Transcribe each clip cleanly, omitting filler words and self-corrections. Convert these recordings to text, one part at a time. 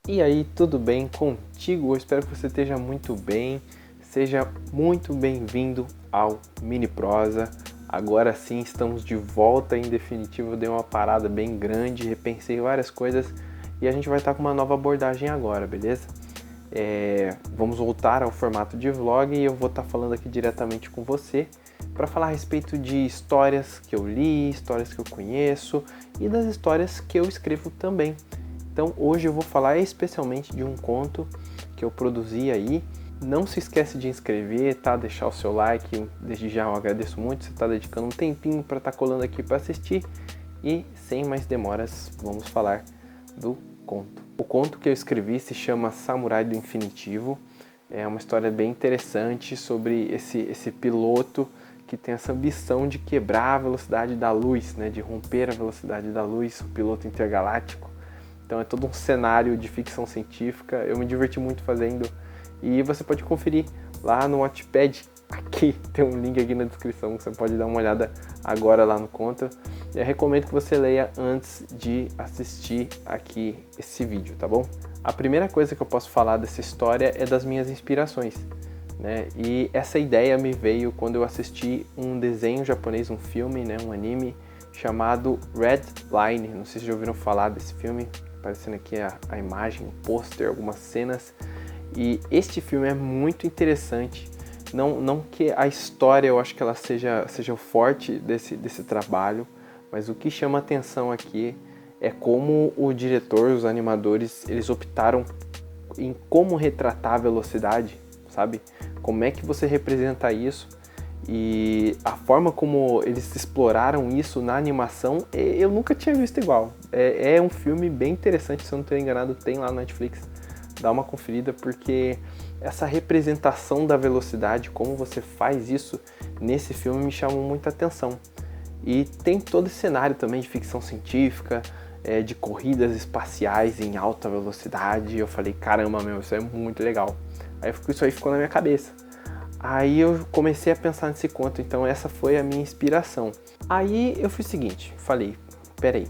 E aí, tudo bem contigo? Eu espero que você esteja muito bem. Seja muito bem-vindo ao Mini Prosa. Agora sim, estamos de volta. Em definitivo, eu dei uma parada bem grande, repensei várias coisas e a gente vai estar com uma nova abordagem agora, beleza? Vamos voltar ao formato de vlog e eu vou estar falando aqui diretamente com você para falar a respeito de histórias que eu li, histórias que eu conheço e das histórias que eu escrevo também. Então hoje eu vou falar especialmente de um conto que eu produzi aí. Não se esquece de inscrever, tá? Deixar o seu like, desde já eu agradeço muito, você está dedicando um tempinho para estar colando aqui para assistir. E sem mais demoras, vamos falar do conto. O conto que eu escrevi se chama Samurai do Infinitivo. É uma história bem interessante sobre esse piloto que tem essa ambição de quebrar a velocidade da luz, né? De romper a velocidade da luz, o piloto intergaláctico. Então é todo um cenário de ficção científica, eu me diverti muito fazendo e você pode conferir lá no Wattpad, aqui tem um link aqui na descrição que você pode dar uma olhada agora lá no conto. Eu recomendo que você leia antes de assistir aqui esse vídeo, tá bom? A primeira coisa que eu posso falar dessa história é das minhas inspirações, né? E essa ideia me veio quando eu assisti um desenho japonês, um filme, né? Um anime chamado Red Line, não sei se já ouviram falar desse filme. Aparecendo aqui a imagem, o pôster, algumas cenas. E este filme é muito interessante. Não que a história eu acho que ela seja o forte desse trabalho, mas o que chama atenção aqui é como o diretor, os animadores, eles optaram em como retratar a velocidade, sabe? Como é que você representa isso? E a forma como eles exploraram isso na animação, eu nunca tinha visto igual. É um filme bem interessante, se eu não estou enganado, tem lá no Netflix. Dá uma conferida, porque essa representação da velocidade, como você faz isso nesse filme, me chamou muita atenção. E tem todo esse cenário também de ficção científica, de corridas espaciais em alta velocidade. Eu falei, caramba, meu, isso é muito legal. Aí isso aí ficou na minha cabeça. Aí eu comecei a pensar nesse conto, então essa foi a minha inspiração. Aí eu fiz o seguinte, falei, peraí,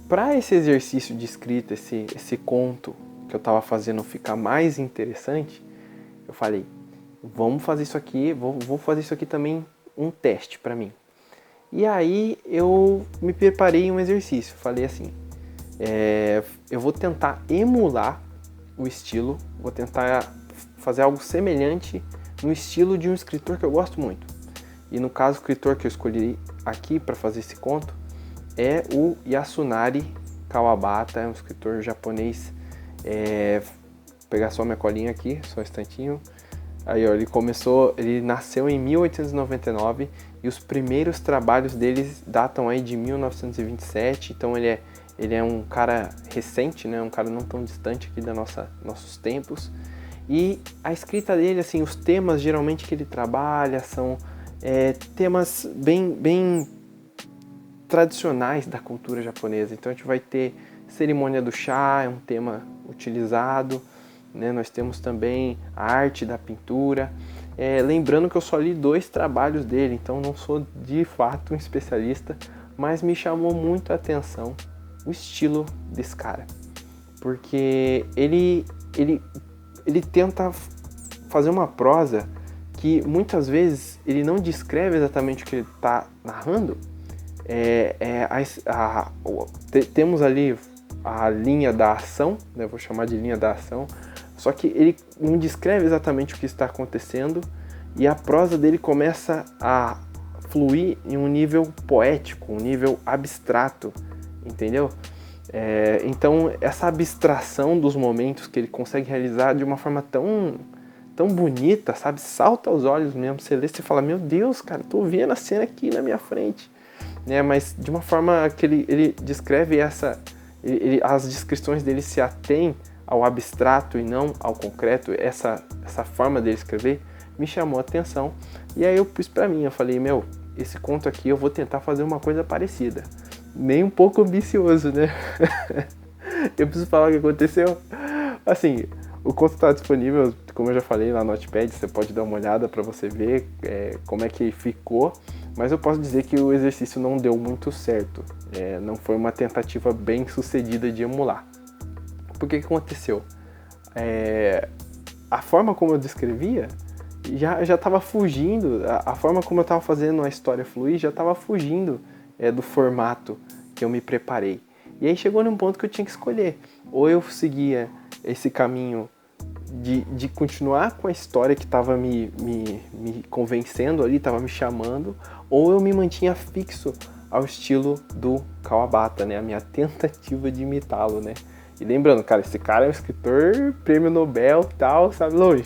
para esse exercício de escrita, esse conto que eu estava fazendo ficar mais interessante, eu falei, vamos fazer isso aqui, vou fazer isso aqui também um teste para mim. E aí eu me preparei em um exercício, falei assim, eu vou tentar emular o estilo, vou tentar fazer algo semelhante no estilo de um escritor que eu gosto muito. E no caso, o escritor que eu escolhi aqui para fazer esse conto é o Yasunari Kawabata, é um escritor japonês. Vou pegar só minha colinha aqui, só um instantinho. Aí, ó, ele nasceu em 1899 e os primeiros trabalhos dele datam aí de 1927, então ele é um cara recente, né? Um cara não tão distante aqui da nossos tempos. E a escrita dele, assim, os temas geralmente que ele trabalha são temas bem tradicionais da cultura japonesa. Então a gente vai ter cerimônia do chá, é um tema utilizado, né? Nós temos também a arte da pintura. Lembrando que eu só li 2 trabalhos dele, então não sou de fato um especialista, mas me chamou muito a atenção o estilo desse cara. Porque ele tenta fazer uma prosa que muitas vezes ele não descreve exatamente o que ele está narrando. Temos ali a linha da ação, né? Vou chamar de linha da ação, só que ele não descreve exatamente o que está acontecendo e a prosa dele começa a fluir em um nível poético, um nível abstrato, entendeu? Então essa abstração dos momentos que ele consegue realizar de uma forma tão bonita, sabe? Salta aos olhos mesmo, você lê e fala, meu Deus, cara, tô vendo a cena aqui na minha frente, né? Mas de uma forma que ele descreve as descrições dele se atêm ao abstrato e não ao concreto, essa forma dele escrever me chamou a atenção, e aí eu pus pra mim, eu falei, meu, esse conto aqui eu vou tentar fazer uma coisa parecida. Nem um pouco ambicioso, né? Eu preciso falar o que aconteceu. Assim, o conto está disponível, como eu já falei, lá no Wattpad, você pode dar uma olhada para você ver como é que ficou, mas eu posso dizer que o exercício não deu muito certo, não foi uma tentativa bem sucedida de emular. Porque que aconteceu? A forma como eu descrevia já estava fugindo, a forma como eu estava fazendo a história fluir já estava fugindo do formato que eu me preparei. E aí chegou num ponto que eu tinha que escolher. Ou eu seguia esse caminho de continuar com a história que estava me convencendo ali, estava me chamando, ou eu me mantinha fixo ao estilo do Kawabata, né? A minha tentativa de imitá-lo, né? E lembrando, cara, esse cara é um escritor, prêmio Nobel e tal, sabe? Longe.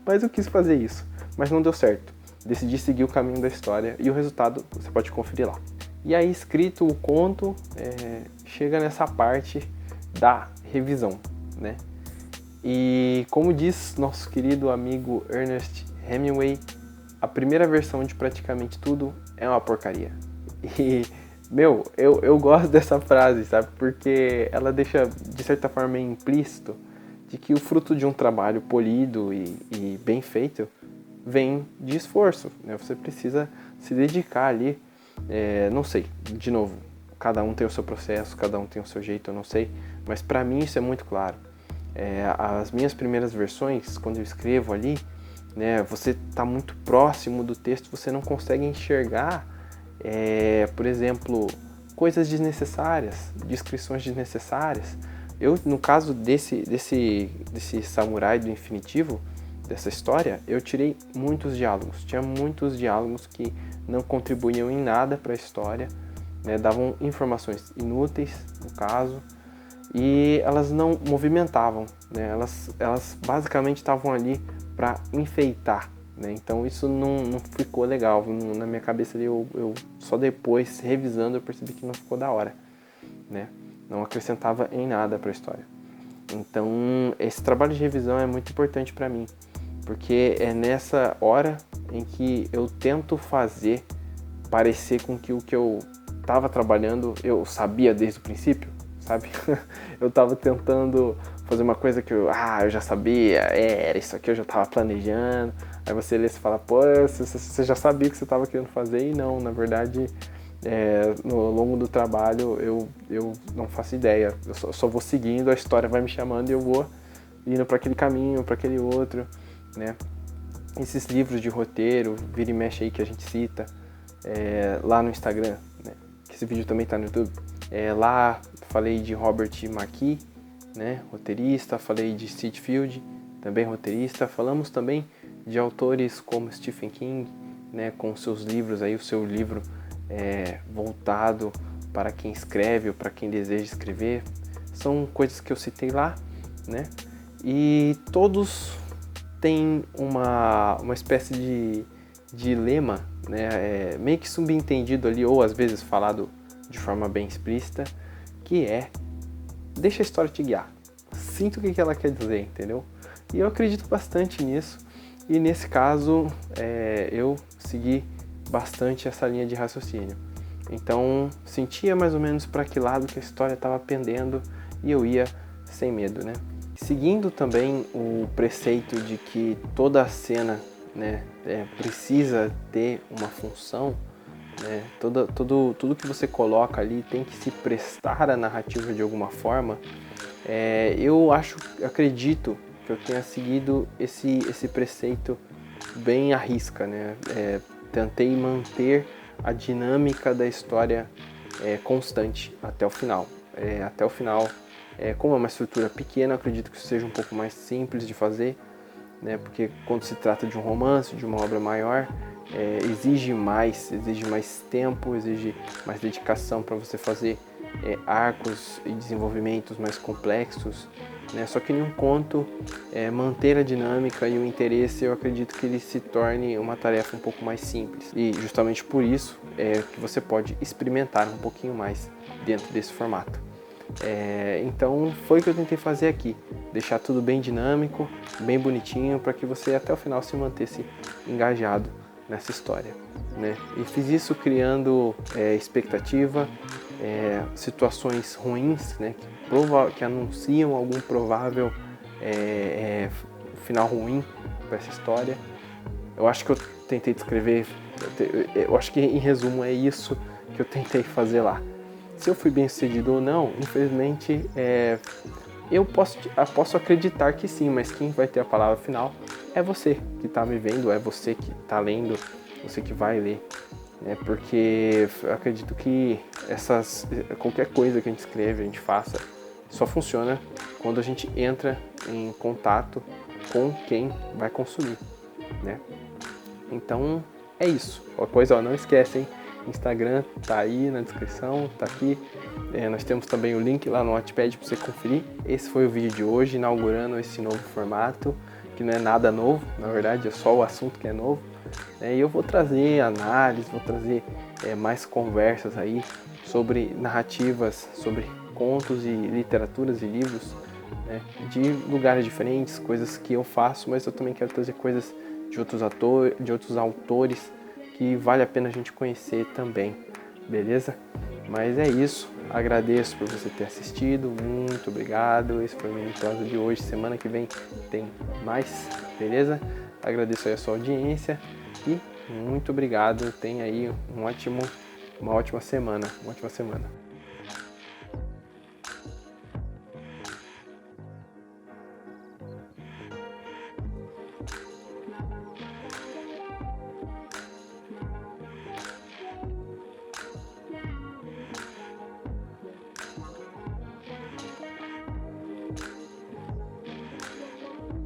Mas eu quis fazer isso, mas não deu certo. Decidi seguir o caminho da história e o resultado você pode conferir lá. E aí, escrito o conto, chega nessa parte da revisão, né? E como diz nosso querido amigo Ernest Hemingway, a primeira versão de praticamente tudo é uma porcaria. E, eu gosto dessa frase, sabe? Porque ela deixa, de certa forma, implícito de que o fruto de um trabalho polido e bem feito vem de esforço, né? Você precisa se dedicar ali, não sei, de novo, cada um tem o seu processo, cada um tem o seu jeito, eu não sei, mas pra mim isso é muito claro. As minhas primeiras versões, quando eu escrevo ali, né, você está muito próximo do texto, você não consegue enxergar, por exemplo, coisas desnecessárias, descrições desnecessárias. Eu, no caso desse samurai do infinitivo, dessa história, eu tirei muitos diálogos. Tinha muitos diálogos que não contribuíam em nada para a história, né, davam informações inúteis, no caso, e elas não movimentavam, né? Elas basicamente estavam ali para enfeitar, né? Então isso não ficou legal. Na minha cabeça ali, eu só depois, revisando, eu percebi que não ficou da hora, né? Não acrescentava em nada para a história. Então esse trabalho de revisão é muito importante para mim, porque é nessa hora em que eu tento fazer parecer com que o que eu estava trabalhando eu sabia desde o princípio, sabe? Eu tava tentando fazer uma coisa que eu já sabia, era isso aqui, eu já tava planejando. Aí você lê e fala, pô, você já sabia o que você tava querendo fazer, e não, na verdade, no longo do trabalho eu não faço ideia. Eu só vou seguindo, a história vai me chamando e eu vou indo para aquele caminho, para aquele outro, né? Esses livros de roteiro, vira e mexe aí que a gente cita, lá no Instagram, né? Que esse vídeo também tá no YouTube. Lá falei de Robert McKee, né, roteirista, falei de Sid Field, também roteirista, falamos também de autores como Stephen King, né, com seus livros aí, o seu livro voltado para quem escreve ou para quem deseja escrever. São coisas que eu citei lá, né, e todos têm uma espécie de lema, né, meio que subentendido ali, ou às vezes falado de forma bem explícita, que deixa a história te guiar. Sinta o que ela quer dizer, entendeu? E eu acredito bastante nisso, e nesse caso eu segui bastante essa linha de raciocínio. Então sentia mais ou menos para que lado que a história estava pendendo e eu ia sem medo, né? Seguindo também o preceito de que toda a cena, né, precisa ter uma função, né? Tudo que você coloca ali tem que se prestar à narrativa de alguma forma. Eu acredito que eu tenha seguido esse preceito bem à risca, né? Tentei manter a dinâmica da história constante até o final. Como é uma estrutura pequena, acredito que isso seja um pouco mais simples de fazer, né? Porque quando se trata de um romance, de uma obra maior, exige mais tempo, exige mais dedicação para você fazer arcos e desenvolvimentos mais complexos, né? Só que em um conto, manter a dinâmica e o interesse, eu acredito que ele se torne uma tarefa um pouco mais simples, e justamente por isso que você pode experimentar um pouquinho mais dentro desse formato. Então foi o que eu tentei fazer aqui, deixar tudo bem dinâmico, bem bonitinho, para que você até o final se mantesse engajado nessa história, né? E fiz isso criando expectativa, situações ruins, né, que anunciam algum provável final ruim para essa história. Eu acho que eu tentei descrever, eu acho que em resumo é isso que eu tentei fazer lá. Se eu fui bem sucedido ou não, infelizmente Eu posso acreditar que sim, mas quem vai ter a palavra final é você que está me vendo, é você que está lendo, você que vai ler. Porque eu acredito que qualquer coisa que a gente escreve, a gente faça, só funciona quando a gente entra em contato com quem vai consumir, né? Então é isso. Qualquer coisa, ó, não esquece, hein? Instagram tá aí na descrição, tá aqui. Nós temos também o link lá no Wattpad para você conferir. Esse foi o vídeo de hoje, inaugurando esse novo formato, que não é nada novo, na verdade é só o assunto que é novo. E eu vou trazer análise, vou trazer mais conversas aí sobre narrativas, sobre contos e literaturas e livros, né, de lugares diferentes, coisas que eu faço, mas eu também quero trazer coisas de outros autores que vale a pena a gente conhecer também, beleza? Mas é isso, agradeço por você ter assistido, muito obrigado, esse foi o Mini Prosa de hoje, semana que vem tem mais, beleza? Agradeço aí a sua audiência e muito obrigado, tenha aí uma ótima semana.